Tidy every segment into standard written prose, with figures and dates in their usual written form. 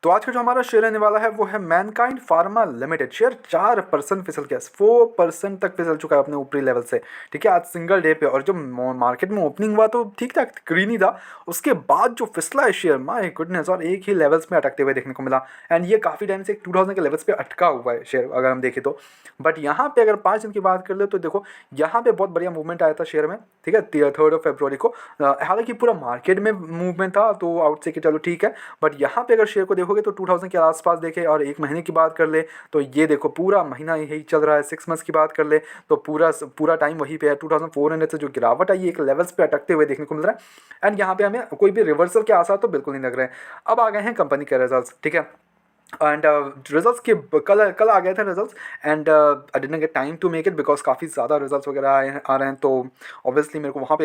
तो आज का जो हमारा शेयर रहने वाला है वो है मैनकाइंड फार्मा लिमिटेड। शेयर 4% फिसल गया, 4% तक फिसल चुका है अपने ऊपरी लेवल से। ठीक है, आज सिंगल डे पे, और जो मार्केट में ओपनिंग हुआ तो ठीक ठाक ग्रीन ही था, उसके बाद जो फिसला है शेयर, माय गुडनेस, और एक ही लेवल्स में अटकते हुए देखने को मिला। एंड ये काफ़ी टाइम से 2000 के लेवल्स पे अटका हुआ है शेयर, अगर हम देखें तो। बट यहाँ पे अगर 5 दिन की बात कर ले तो देखो, यहाँ पे बहुत बढ़िया मूवमेंट आया था शेयर में। ठीक है, 3 फरवरी को। हालांकि पूरा मार्केट में मूवमेंट था, तो आउट से कि चलो ठीक है। बट यहाँ पे अगर शेयर को देखोगे तो 2000 के आसपास देखे, और एक महीने की बात कर ले तो ये देखो पूरा महीना यही चल रहा है। 6 मंथ्स की बात कर ले तो पूरा पूरा टाइम वहीं पे है। 2400 से जो गिरावट आई, एक लेवल्स पे अटकते हुए देखने को मिल रहा है। एंड यहाँ पे हमें कोई भी रिवर्सल के आसार तो बिल्कुल नहीं लग रहे हैं। अब आ गए हैं कंपनी के रिजल्ट्स। ठीक है, एंड रिजल्ट्स के कल कल आ गए थे results. And I didn't get time to make it, because काफ़ी ज़्यादा रिजल्ट्स वगैरह आ रहे हैं। तो ऑब्वियसली मेरे को वहाँ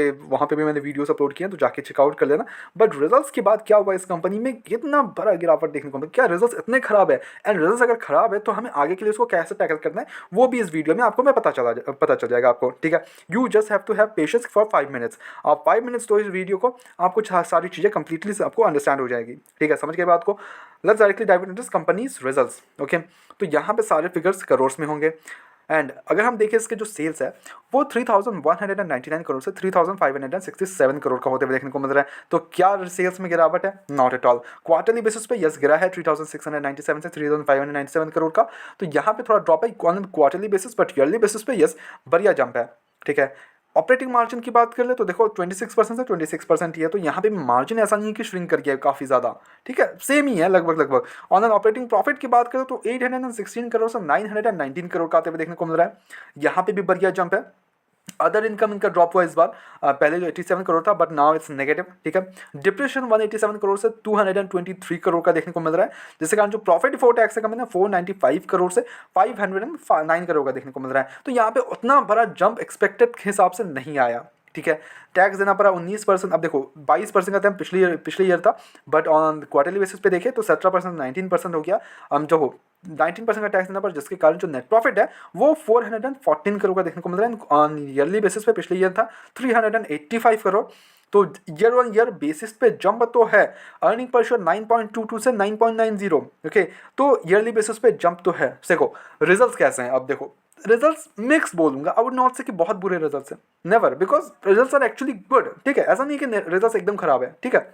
पे भी मैंने वीडियोस अपलोड किए हैं, तो जाके चेकआउट कर लेना। बट रिजल्ट्स के बाद क्या हुआ इस कंपनी में, कितना बड़ा गिरावट देखने को मिला। क्या रिजल्ट्स इतने खराब है? एंड रिजल्ट्स अगर खराब है तो हमें आगे के लिए उसको कैसे टैकल करना है, वो भी इस वीडियो में आपको मैं पता चल जाएगा आपको। ठीक है, you just have to have patience for 5 minutes. आप 5 मिनट्स तो इस वीडियो को, आपको सारी चीज़ें कंप्लीटली आपको अंडरस्टैंड हो जाएगी। ठीक है, समझ गए बात को। Let's directly dive into companies results. Okay, तो यहाँ पे सारे फिगर्स करोड़ में होंगे। एंड अगर हम देखें इसके जो सेल्स है वो 3199 करोड़ से 3567 करोड़ का होते हुए देखने को मिल रहा है। तो क्या सेल्स में गिरावट है? Not at all. Quarterly basis पे यस गिरा है 3697 से 3597 करोड़ का। तो यहाँ पे थोड़ा ड्रॉप है quarterly basis, but yearly basis पे यस बढ़िया जंप है। ठीक है, ऑपरेटिंग मार्जिन की बात कर ले तो देखो 26% से 26% ही है। तो यहाँ पे मार्जिन ऐसा नहीं है कि श्रिंक कर गया है काफ़ी ज़्यादा। ठीक है, सेम ही है लगभग। ऑन एन ऑपरेटिंग प्रॉफिट की बात करें तो 816 करोड़ से 919 करोड़ का आते हुए देखने को मिल रहा है। यहाँ पे भी बढ़िया जंप है। अदर इनकम इनका ड्रॉप हुआ इस बार। पहले जो 87 करोड़ था, बट नाउ इट्स नेगेटिव। ठीक है, डिप्रेशन 187 करोड़ से 223 करोड़ का देखने को मिल रहा है, जिसके कारण जो प्रॉफिट बिफोर टैक्स है कम है 495 करोड़ से 509 करोड़ का देखने को मिल रहा है। तो यहाँ पे उतना बड़ा जंप एक्सपेक्टेड के हिसाब से नहीं आया। ठीक है, टैक्स देना पड़ा 19%। अब देखो 22% का पिछले ईयर था, बट ऑन क्वार्टरली बेसिस पे देखे तो 17% 19% हो गया। हम जो 19% का टैक्स देना पड़ा, जिसके कारण जो नेट प्रॉफिट है वो 414 करोड़ का देखने को मिल रहा है। ऑन ईयरली बेसिस पे पिछले ईयर था 385 करोड़। तो ईयर ऑन ईयर बेसिस पे जंप तो है। अर्निंग पर शेयर 9.22 से 9.90। ओके, तो ईयरली बेसिस पे जंप तो है। देखो रिजल्ट्स कैसे हैं, अब देखो रिजल्ट्स मिक्स बोलूंगा। आई वुड नॉट से कि बहुत बुरे रिजल्ट्स हैं, never, because results are actually good. ठीक है, ऐसा नहीं कि रिजल्ट्स एकदम खराब है। ठीक है,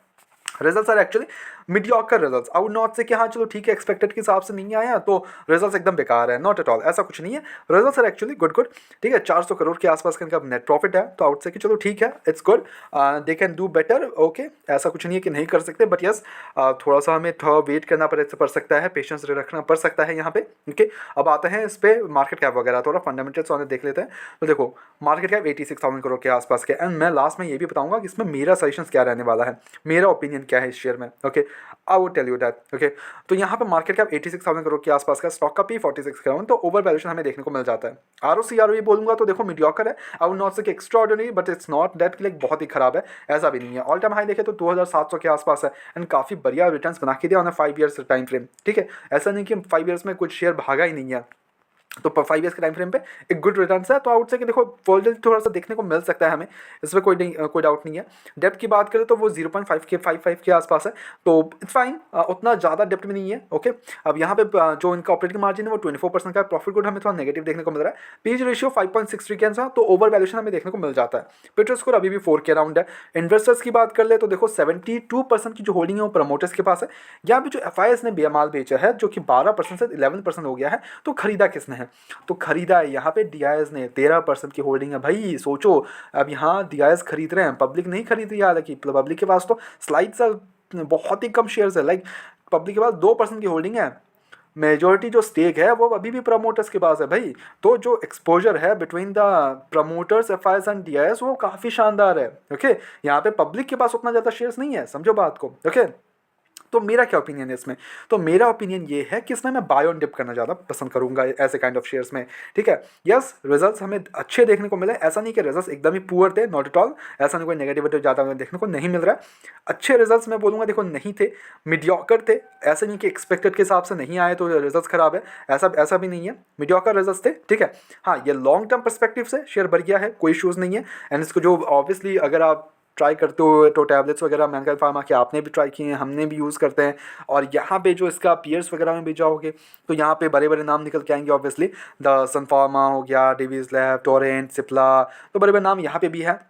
results are actually mediocre results. I would not say कि हाँ चलो ठीक है एक्सपेक्टेड के हिसाब से नहीं आया तो रिजल्ट्स एकदम बेकार है, नॉट एट ऑल, ऐसा कुछ नहीं है। Results are actually good. ठीक है, 400 करोड़ के आसपास का इनका नेट प्रॉफिट है, तो आउट से कि चलो ठीक है, it's good, they can do better. Okay, ऐसा कुछ नहीं है कि नहीं कर सकते, बट यस थोड़ा सा हमें थोड़ा वेट करना पड़ सकता है, पेशेंस रखना पड़ सकता है यहाँ पे। ओके, अब आते हैं इस पे मार्केट कैप वगैरह, थोड़ा फंडामेंटल्स वाले देख लेते हैं। तो देखो मार्केट कैप 86,000 करोड़ के आसपास के। एंड मैं लास्ट में ये भी बताऊंगा कि इसमें मेरा सजेशन क्या रहने वाला है, मेरा ओपिनियन क्या है इस शेयर में। Okay, I would tell you that. Okay, तो यहाँ पे मार्केट कैप 86,000 करोड़ के आसपास का, स्टॉक का P46 करोड़, तो ओवर वैल्यूएशन हमें देखने को मिल जाता है। ROE बोलूंगा तो देखो मीडियोकर है। आई वुड नॉट से extraordinary, but it's not that कि लाइक बहुत ही खराब है, ऐसा भी नहीं है। ऑल टाइम हाई देखे तो 2700 के आसपास है। एंड काफी बढ़िया रिटर्न्स बना के दिया ऑन 5 ईयर्स टाइम फ्रेम। ठीक है, ऐसा नहीं कि 5 ईयर्स में कुछ शेयर भागा ही नहीं है, तो 5 ईयर्स के टाइम फ्रेम पे एक गुड रिटर्न है। तो आउट से कि देखो वोल्टेज थोड़ा सा देखने को मिल सकता है हमें, इसमें कोई डाउट नहीं है। डेप्थ की बात करें तो वो 0.55 के आसपास है, तो इट्स फाइन, उतना ज़्यादा डेप्थ में नहीं है। ओके, अब यहाँ पे जो इनका ऑपरेटिंग मार्जिन है वो 24% का, प्रॉफिट गुड हमें थोड़ा नेगेटिव देखने को मिल रहा है। पीज रेशियो 5.63 के आंसर, तो ओवर वैल्यूएशन हमें देखने को मिल जाता है। पेट्रोल स्कोर अभी भी 4 के अराउंड है। इन्वेस्टर्स की बात कर ले तो देखो 72% की जो होल्डिंग है वो प्रमोटर्स के पास है। यहाँ पे जो FIS ने माल बेचा है जो कि 12% से 11% हो गया है, तो खरीदा किसने है? तो खरीदा है यहाँ पे DIS ने, 13% की होल्डिंग है। भाई सोचो, अब यहाँ DIS खरीद रहे हैं, पब्लिक नहीं खरीद रही है। हालांकि पब्लिक के पास तो स्लाइड्स बहुत ही कम शेयर्स है, लाइक पब्लिक के पास 2% की होल्डिंग है। मेजोरिटी जो स्टेक है वो अभी भी प्रमोटर्स के पास है भाई। तो जो एक्सपोजर है between the promoters FIS and DIS वो काफ़ी शानदार है। ओके, यहाँ पे पब्लिक के पास उतना ज़्यादा शेयर्स नहीं है, समझो बात को। ओके, तो मेरा क्या ओपिनियन है इसमें? तो मेरा ओपिनियन ये है कि इसमें मैं बाय ऑन डिप करना ज़्यादा पसंद करूंगा ऐसे काइंड ऑफ शेयर्स में। ठीक है, यस रिजल्ट्स हमें अच्छे देखने को मिले, ऐसा नहीं कि रिजल्ट्स एकदम ही पुअर थे, नॉट एट ऑल, ऐसा नहीं कोई नेगेटिविटी ज़्यादा देखने को नहीं मिल रहा है। अच्छे रिजल्ट्स मैं बोलूँगा देखो नहीं थे, मीडियोकर थे। ऐसा नहीं कि एक्सपेक्टेड के हिसाब से नहीं आए तो रिजल्ट्स खराब है, ऐसा भी नहीं है, मीडियोकर रिजल्ट्स थे। ठीक है, हाँ ये लॉन्ग टर्म परस्पेक्टिव से शेयर बढ़ गया है, कोई इशूज़ नहीं है। एंड इसको जो ऑब्वियसली अगर आप ट्राई करते हो तो टैबलेट्स वगैरह मैनकाइंड फार्मा के आपने भी ट्राई किए हैं, हमने भी यूज़ करते हैं। और यहाँ पे जो इसका पीयर्स वगैरह में भी जाओगे तो यहाँ पे बड़े बड़े नाम निकल के आएंगे ऑब्वियसली, द सन फार्मा हो गया, डिवीज लैब, टोरेंट, सिप्ला, तो बड़े बड़े नाम यहाँ पे भी है,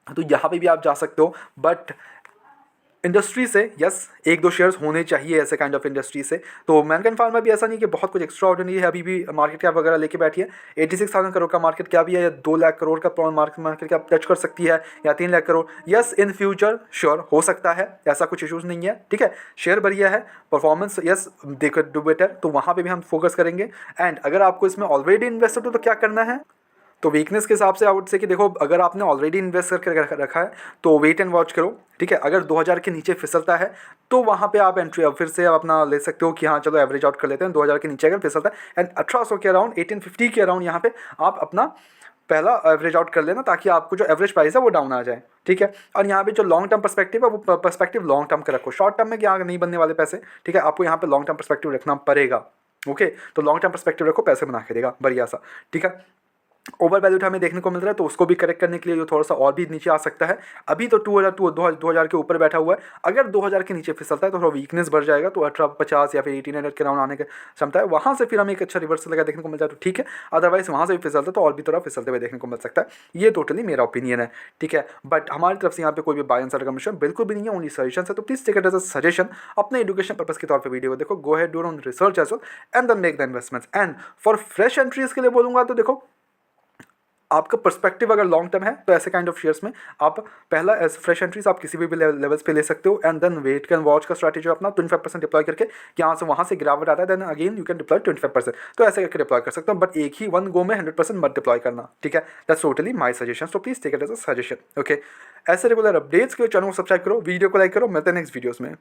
तो यहाँ पे भी आप जा सकते हो। बट इंडस्ट्री से यस एक दो शेयर्स होने चाहिए ऐसे काइंड ऑफ इंडस्ट्री से। तो मैनकाइंड फार्मा भी ऐसा नहीं कि बहुत कुछ एक्स्ट्रा ऑर्डिनरी है, अभी भी मार्केट कैप वगैरह लेके बैठी है। 86,000 करोड़ का मार्केट कैप भी है, या 2 लाख करोड़ का मार्केट कैप टच कर सकती है, या 3 lakh crore. Yes in future sure हो सकता है, ऐसा कुछ इशूज़ नहीं है, ठीक है। शेयर बढ़िया है, परफॉर्मेंस यस देखो डू बेटर, तो वहाँ पर भी हम फोकस करेंगे। एंड अगर आपको इसमें ऑलरेडी इन्वेस्टेड हो तो क्या करना है, तो वीकनेस के हिसाब से आई वुड से कि देखो अगर आपने ऑलरेडी इन्वेस्ट करके रखा है तो वेट एंड वॉच करो, ठीक है। अगर 2000 के नीचे फिसलता है तो वहाँ पे आप एंट्री फिर से अपना ले सकते हो कि हाँ चलो एवरेज आउट कर लेते हैं 2000 के नीचे अगर फिसलता है। एंड 1800 के अराउंड 1850 के अराउंड यहाँ पे आप अपना पहला एवरेज आउट कर लेना, ताकि आपको जो एवरेज प्राइस है वो डाउन आ जाए, ठीक है। और यहाँ पे जो लॉन्ग टर्म पर्सपेक्टिव है वो पर्सपेक्टिव लॉन्ग टर्म का रखो, शॉर्ट टर्म में क्या नहीं बनने वाले पैसे, ठीक है। आपको यहाँ पे लॉन्ग टर्म पर्सपेक्टिव रखना पड़ेगा, ओके। तो लॉन्ग टर्म पर्सपेक्टिव रखो, पैसे बना के देगा बढ़िया सा, ठीक है। ओवर वैल्यूड हमें देखने को मिल रहा है, तो उसको भी करेक्ट करने के लिए जो थोड़ा सा और भी नीचे आ सकता है। अभी तो 2000 के ऊपर बैठा हुआ है, अगर 2000 के नीचे फिसलता है तो थोड़ा वीकनेस बढ़ जाएगा, तो 1850 या फिर 1800 के राउंड आने की क्षमता है, वहाँ से फिर हमें एक अच्छा रिवर्सल लगा देखने को मिल जाए तो ठीक है। अदरवाइज वहाँ से भी फिसलता है तो और भी थोड़ा फिसलते हुए देखने को मिल सकता है। ये टोटली मेरा ओपिनियन है, ठीक है। बट हमारी तरफ से यहाँ पे कोई भी बाय एंड सेल रिकमेंडेशन बिल्कुल भी नहीं है, ओनली सजेशन है। तो please take it as a suggestion, अपने एजुकेशन पर्पस के तौर पर वीडियो को देखो, go head do on research as well and then make the investments. And for fresh entries के लिए बोलूँगा तो देखो आपका पर्सपेक्टिव अगर लॉन्ग टर्म है तो ऐसे काइंड ऑफ शेयर्स में आप पहला एज फ्रेश एंट्रीज आप किसी भी लेवल्स पे ले सकते हो। And then wait can watch का स्ट्रैटेजी अपना 25% डिप्लॉय करके, यहाँ से वहाँ से गिरावट आता है, then again you can deploy 25%, तो ऐसे करके डिप्लॉय कर सकते हो। बट एक ही वन गो में 100% मत डिप्लॉय करना, ठीक है। That's totally my suggestion, so please take it as a suggestion, okay. ऐसे रेगुलर अपडेट्स के चैनल को सब्सक्राइब करो, वीडियो को लाइक करो, मिलते हैं नेक्स्ट वीडियोस में।